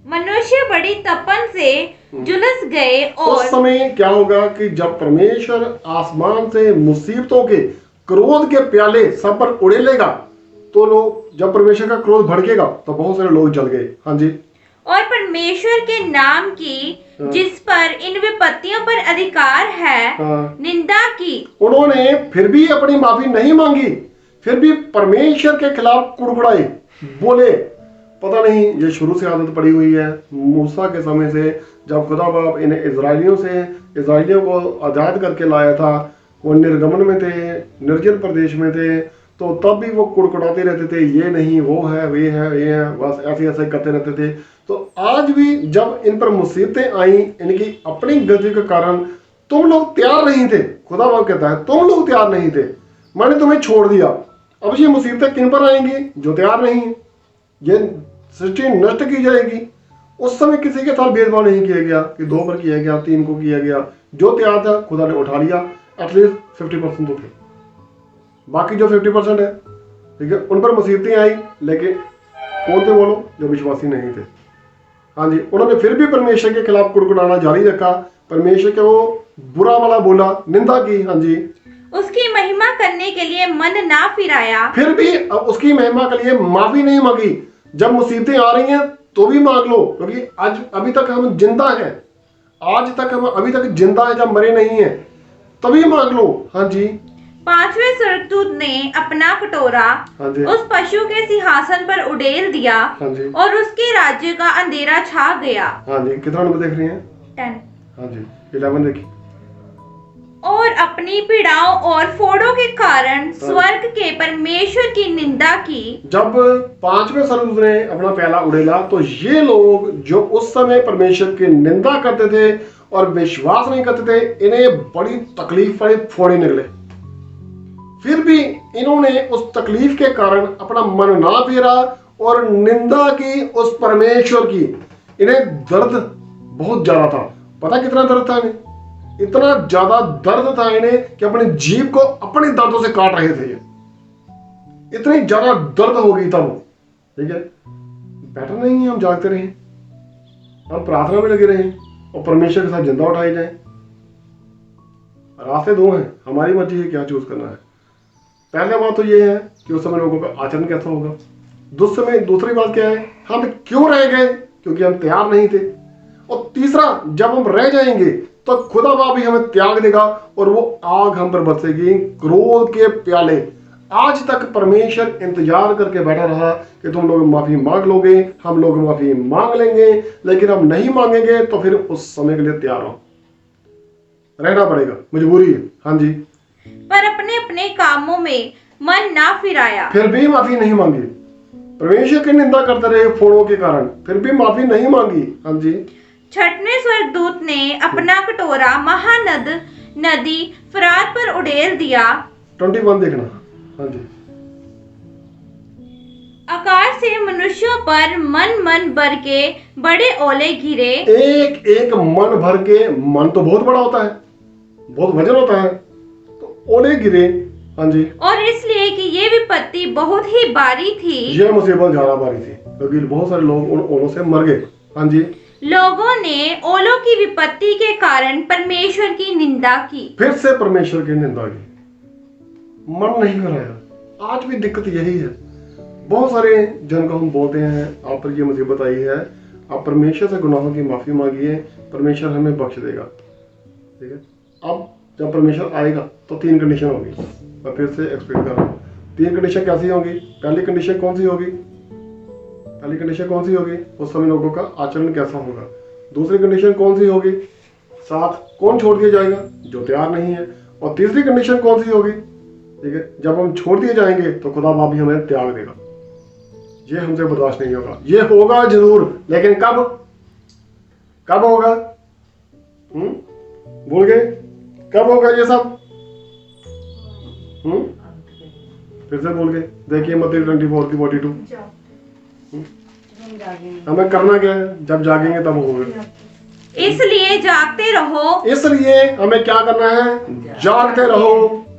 मनुष्य बड़ी तपन से झुलस गए उस और समय क्या होगा कि जब परमेश्वर आसमान से मुसीबतों के क्रोध के प्याले सब पर उड़ेलेगा, तो लोग, जब परमेश्वर का क्रोध भड़केगा तो बहुत सारे लोग जल गए। हाँ जी। और परमेश्वर के नाम की, जिस पर इन विपत्तियों पर अधिकार है, हाँ। निंदा की। उन्होंने फिर भी अपनी माफी नहीं मांगी, फिर भी परमेश्वर के खिलाफ कुड़कुड़ाए, बोले। पता नहीं ये शुरू से आदत पड़ी हुई है मूसा के समय से, जब खुदा बाप इन्हें इजराइलियों को आजाद करके लाया था, वो निर्गमन में थे, निर्जन प्रदेश में थे, तो तब भी वो कुड़कुड़ाते रहते थे, ये नहीं, वो है, वे है, ये है, बस ऐसे ऐसे करते रहते थे। तो आज भी जब इन पर मुसीबतें आई, इनकी अपनी गलती के कारण, तुम लोग तैयार नहीं थे। खुदा बाप कहता है तुम लोग तैयार नहीं थे, मैंने तुम्हें छोड़ दिया। अब ये मुसीबतें किन पर आएंगी? जो तैयार नहीं है। ये सृष्टि नष्ट की जाएगी। उस समय किसी के साथ भेदभाव नहीं किया गया कि 2 पर किया गया, 3 को किया गया। जो तैयार था खुदा ने उठा लिया। एटलीस्ट 50% तो थे, बाकी जो 50% है, ठीक है, उन पर मुसीबतें आई, लेकिन कौन थे वो लोग? जो विश्वासी नहीं थे। हाँ जी, उन्होंने फिर भी परमेश्वर के खिलाफ कुड़कुड़ाना जारी रखा, परमेश्वर को बुरा वाला बोला, निंदा की। हाँ जी, उसकी महिमा करने के लिए मन ना फिराया। फिर भी अब उसकी महिमा के लिए माफी नहीं मांगी। जब मुसीबतें आ रही हैं तो भी मांग लो, क्योंकि आज अभी तक हम जिंदा हैं, आज तक हम अभी तक जिंदा है, जब मरे नहीं हैं तभी मांग लो। हाँ जी। 5वें स्वर्गदूत ने अपना कटोरा हाँ जी। उस पशु के सिंहासन पर उड़ेल दिया। हाँ जी। और उसके राज्य का अंधेरा छा गया। हाँ जी, कितना नंबर देख रही हैं? 10। हाँ जी, 11 देखिए। और अपनी पीड़ाओं और फोड़ों के कारण स्वर्ग के परमेश्वर की निंदा की। जब 5वें स्वर्गदूत ने अपना प्याला उड़ेला, तो ये लोग जो उस समय परमेश्वर की निंदा करते थे और विश्वास नहीं करते थे, इन्हें बड़ी तकलीफ पड़ी, फोड़े निकले। फिर भी इन्होंने उस तकलीफ के कारण अपना मन ना फेरा और निंदा की उस परमेश्वर की। इन्हें दर्द बहुत ज्यादा था। पता कितना दर्द था इन्हें? इतना ज्यादा दर्द था इन्हें कि अपनी जीभ को अपने दांतों से काट रहे थे। ये इतनी ज्यादा दर्द हो गई था वो। ठीक है, बेटर नहीं है हम जागते रहें, हम प्रार्थना में लगे रहें और परमेश्वर के साथ जिंदा उठाए जाए। रास्ते 2 हैं, हमारी मर्जी है क्या चूज करना है। पहला बात तो ये है कि उस समय लोगों का आचरण कैसा होगा। दूसरी बात क्या है, हम क्यों रह गए? क्योंकि हम तैयार नहीं थे। और तीसरा, जब हम रह जाएंगे तो खुदा बाप भी हमें त्याग देगा और वो आग हम पर बरसेगी, क्रोध के प्याले। आज तक परमेश्वर इंतजार करके बैठा रहा कि तुम लोग माफी मांग लोगे, हम लोग माफी मांग लेंगे, लेकिन हम नहीं मांगेंगे तो फिर उस समय के लिए तैयार हो, रहना पड़ेगा, मजबूरी है। हाँ जी। पर अपने अपने कामों में मन ना फिराया। फिर भी माफी नहीं मांगी, परमेश्वर की निंदा करते रहे फोड़ों के कारण, फिर भी माफी नहीं मांगी। हाँ जी। 6वें स्वर्गदूत ने अपना कटोरा महानद नदी फरात पर उड़ेल दिया। 21 देखना। हाँ जी। आकाश से मनुष्यों पर मन भर के बड़े ओले गिरे। एक एक मन भर के, मन तो बहुत बड़ा होता है, बहुत वजन होता है, तो ओले गिरे। हाँ जी। और इसलिए कि ये विपत्ति बहुत ही भारी थी। यह मुसीबत ज्यादा भारी थी क्योंकि बहुत सारे लोग उन ओलों से मर गए। हाँ जी। लोगों ने ओलों की विपत्ति के कारण परमेश्वर की निंदा की। फिर से परमेश्वर की निंदा की, मन नहीं कराया। आज भी दिक्कत यही है। बहुत सारे जन को हम बोलते हैं आप पर ये मुसीबत आई है, आप परमेश्वर से गुनाहों की माफी मांगिए, परमेश्वर हमें बख्श देगा। ठीक है, अब जब परमेश्वर आएगा तो 3 कंडीशन होगी। मैं फिर से एक्सप्लेन कर रहा हूँ। 3 कंडीशन कैसी होगी? पहली कंडीशन कौन सी होगी? उस समय लोगों का आचरण कैसा होगा। दूसरी कंडीशन कौन सी होगी? साथ कौन छोड़ दिया जाएगा? जो तैयार नहीं है। और तीसरी कंडीशन कौन सी होगी? ठीक है, जब हम छोड़ दिए जाएंगे तो खुदा बाप भी हमें त्याग देगा। ये हमसे बर्दाश्त नहीं होगा। ये होगा जरूर, लेकिन कब होगा? भूल गए? कब होगा ये सब? फिर से भूल गए। देखिए मत्ती 24:42। हमें करना क्या है? जब जागेंगे तब होगा। इसलिए जागते रहो। इसलिए हमें क्या करना है? जागते रहो।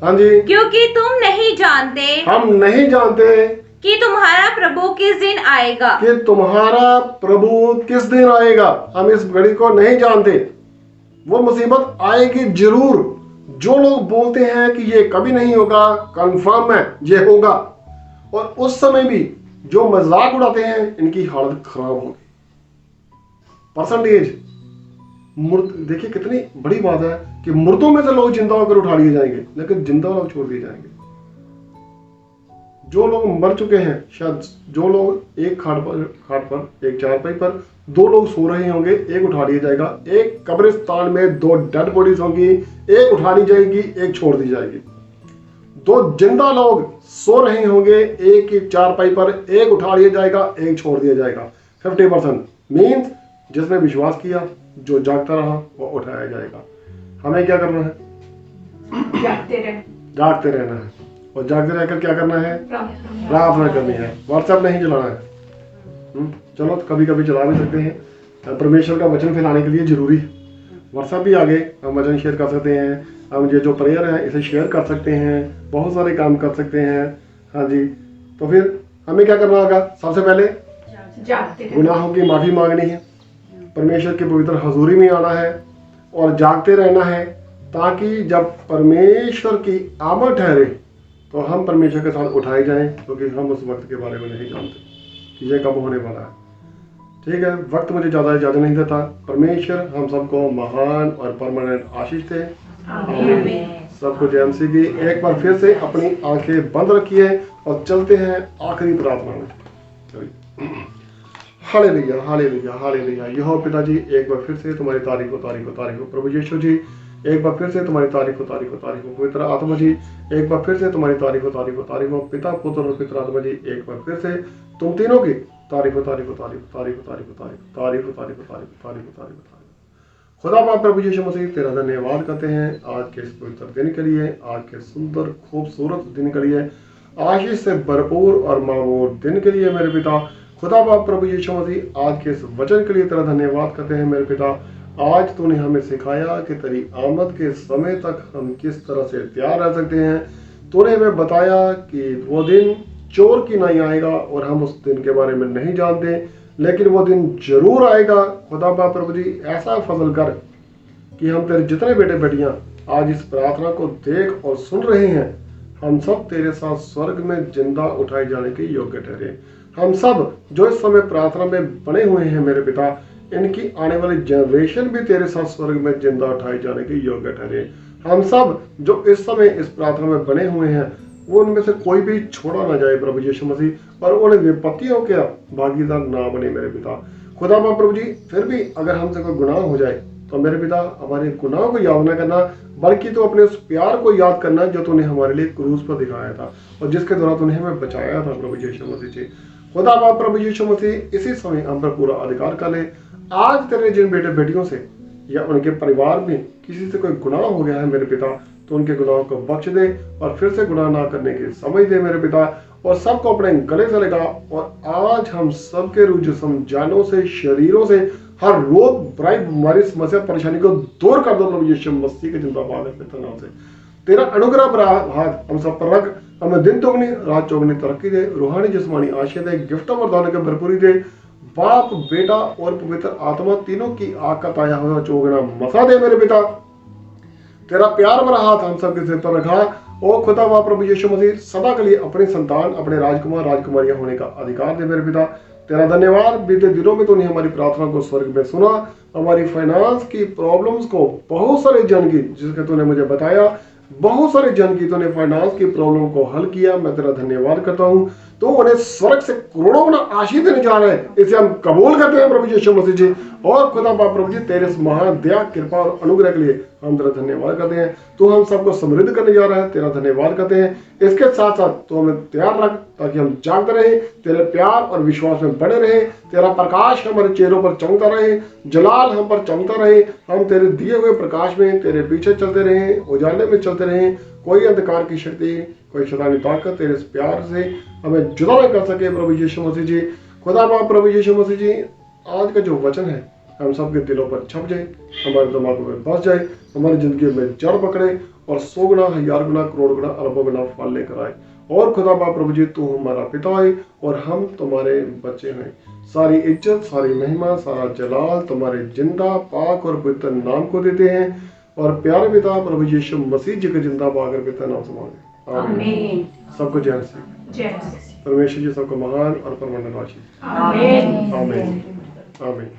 हाँ जी। क्योंकि तुम नहीं जानते हम नहीं जानते कि तुम्हारा प्रभु किस दिन आएगा। कि तुम्हारा प्रभु किस दिन आएगा। हम इस घड़ी को नहीं जानते, वो मुसीबत आएगी जरूर। जो लोग बोलते हैं कि ये कभी नहीं होगा, कंफर्म है ये होगा। और उस समय भी जो मजाक उड़ाते हैं, इनकी हालत खराब होगी। परसेंटेज देखिए कितनी बड़ी बात है कि मुर्दों में से लोग जिंदा होकर उठा लिए जाएंगे, लेकिन जिंदा लोग छोड़ दिए जाएंगे। जो लोग मर चुके हैं, शायद जो लोग एक खाट पर एक चारपाई पर 2 लोग सो रहे होंगे, एक उठा लिया जाएगा। एक कब्रिस्तान में 2 डेड बॉडीज होंगी, एक उठा ली जाएगी, एक छोड़ दी जाएगी। 2 जिंदा लोग सो रहे होंगे, एक ही चारपाई पर, एक उठा लिया जाएगा, एक छोड़ दिया जाएगा। 50% मीन्स जिसने विश्वास किया, जो जागता रहा, वो उठाया जाएगा। हमें क्या करना है? जागते रहना है। और जागते रहकर क्या करना है? प्रार्थना करनी है। व्हाट्सएप नहीं चलाना है। चलो कभी कभी चला भी सकते हैं। परमेश्वर का वचन फैलाने के लिए जरूरी है। व्हाट्सएप भी आगे हम वचन शेयर कर सकते हैं। हम ये जो प्रेयर है इसे शेयर कर सकते हैं। बहुत सारे काम कर सकते हैं। हाँ जी, तो फिर हमें क्या करना होगा? सबसे पहले गुनाहों की माफी मांगनी है, परमेश्वर की पवित्र हजूरी में आना है और जागते रहना है, ताकि जब परमेश्वर की आमद ठहरे तो हम परमेश्वर के साथ उठाए जाएं, क्योंकि हम उस वक्त के बारे में नहीं जानते कि ये कब होने वाला है। ठीक है, वक्त मुझे ज़्यादा इजाज़त नहीं देता। परमेश्वर हम सबको महान और परमानेंट आशीष दे। सबको जय मसीह की। एक बार फिर से अपनी आंखें बंद रखिए और चलते हैं आखिरी प्रार्थना में। चलिए, हालेलुया हालेलुया हालेलुया। यहोवा पिताजी, एक बार फिर से तुम्हारी तारीफ हो, तारीफ हो, तारीफ हो। प्रभु यीशु जी, एक बार फिर से तुम्हारी तारीफ हो, तारीफ हो, तारीफ हो। पवित्र आत्मा जी, एक बार फिर से तुम्हारी तारीफ हो, तारीफ हो, तारीफ हो। पिता, पुत्र और पवित्र आत्मा जी, एक बार फिर से तुम तीनों की तारीफ हो, तारीफ हो, तारीफ हो, तारीफ हो, तारीफ हो, तारीफ हो, तारीफ हो, तारीफ हो, तारीफ हो, तारीफ हो, तारीफ हो। खुदा बाप प्रभु यीशु मसीह, तेरा धन्यवाद करते हैं आज के इस पवित्र दिन के लिए, आज के सुंदर खूबसूरत दिन के लिए, आशीष से भरपूर और मामूर दिन के लिए मेरे पिता। खुदा बाप प्रभु यीशु मसीह, आज के इस वचन के लिए तेरा धन्यवाद करते हैं मेरे पिता। आज तूने हमें सिखाया कि तेरी आमद के समय तक हम किस तरह से तैयार रह सकते हैं। तूने हमें बताया कि वो दिन चोर की नहीं आएगा और हम उस दिन के बारे में नहीं जानते, लेकिन वो दिन जरूर आएगा। खुदा बाप प्रभु जी, ऐसा फजल कर कि हम तेरे जितने बेटे बेटियां आज इस प्रार्थना को देख और सुन रहे हैं, हम सब तेरे साथ स्वर्ग में जिंदा उठाए जाने के योग्य ठहरे। हम सब जो इस समय प्रार्थना में बने हुए हैं मेरे पिता, इनकी आने वाली जनरेशन भी तेरे साथ स्वर्ग में जिंदा उठाए जाने के योग्य ठहरे। हम सब जो इस समय इस प्रार्थना में बने हुए हैं, वो उनमें से कोई भी छोड़ा ना जाए प्रभु यीशु मसीह, और उन्हें विपत्तियों के भागीदार ना बने मेरे पिता। खुदा बाप प्रभु जी, फिर भी अगर हमसे कोई गुनाह हो जाए तो मेरे पिता हमारे गुनाह को याद ना करना, बल्कि तो अपने उस प्यार को याद करना जो तूने हमारे लिए क्रूस पर दिखाया था और जिसके द्वारा तूने हमें बचाया था प्रभु यीशु मसीह जी। खुदा बाप प्रभु यीशु मसीह, इसी समय हम पर पूरा अधिकार कर ले। आज तेरे जिन बेटे बेटियों से या उनके परिवार में किसी से कोई गुनाह हो गया है मेरे पिता, तो उनके गुनाहों को बख्श दे और फिर से गुनाह ना करने की समझ दे मेरे पिता, और सबको अपने गले से लगा। और आज हम सबके रूह जिस्म जानों से, शरीरों से हर रोग, बुराई, बीमारी, समस्या, परेशानी को दूर कर दो प्रभु यीशु मसीह के जिंदाबाद है नाम से। तेरा अनुग्रह भरा हाथ हम सब पर रख, हमें दिन दोगुनी रात चौगुनी तरक्की दे, रूहानी जिस्मानी आशीष दे, गिफ्टों वरदानों की भरपूरी दे। बाप, बेटा और पवित्र आत्मा तीनों की आकत आया हुआ चौगुना मसा दे मेरे पिता। तेरा प्यार भरा हाथ हम सबके सिर पर रखा। ओ खुदा बाप प्रभु यीशु मसीह, सदा के लिए अपने संतान, अपने राजकुमार राजकुमारियां होने का अधिकार दे मेरे पिता। तेरा धन्यवाद, बीते दिनों में तूने हमारी प्रार्थना को स्वर्ग में सुना। हमारी फाइनेंस की प्रॉब्लम्स को बहुत सारे जन की, जिसके तूने मुझे बताया, बहुत सारे जन की तूने फाइनेंस की प्रॉब्लम को हल किया। मैं तेरा धन्यवाद करता हूँ। तो उन्हें स्वर्ग से करोड़ों गुना आशीष देने जा रहे हैं, इसे हम कबूल करते हैं प्रभु यीशु मसीह जी। और खुदा बाप प्रभु जी, तेरे इस महान दया, कृपा और अनुग्रह के लिए हम तेरा धन्यवाद करते हैं। तू हम सबको समृद्ध करने जा रहा है, तेरा धन्यवाद करते हैं। इसके साथ साथ तो हमें तैयार रख, ताकि हम जागते रहे, तेरे प्यार और विश्वास में बने रहे। तेरा प्रकाश हमारे चेहरों पर चमकता रहे, जलाल हम पर चमकता रहे। हम तेरे दिए हुए प्रकाश में तेरे पीछे चलते रहे, उजाले में चलते रहे। कोई अंधकार की शक्ति, कोई शैतानी ताकत तेरे इस प्यार से हमें जुदा न कर सके प्रभु यीशु मसीह जी। खुदा बाप प्रभु यीशु मसीह जी, आज का जो वचन है हम सबके दिलों पर छप जाए, हमारे दिमागों में बस जाए, हमारी जिंदगी में जड़ पकड़े और 100 गुना, 1000 गुना, करोड़ गुना, अरबों गुना फल लेकर आए। और खुदा बाप प्रभु जी तू हमारा पिता है और हम तुम्हारे बच्चे हैं। सारी इज्जत, सारी महिमा, सारा जलाल तुम्हारे जिंदा पाक और पवित्र नाम को देते हैं और प्यारे पिता प्रभु यीशु मसीह जी के जिंदा पाक और पवित्र नाम से मांगे आमीन। सबको जय मसीह। परमेश्वर जी सबको महान और परमानंद आशीष। आमीन आमीन आमीन।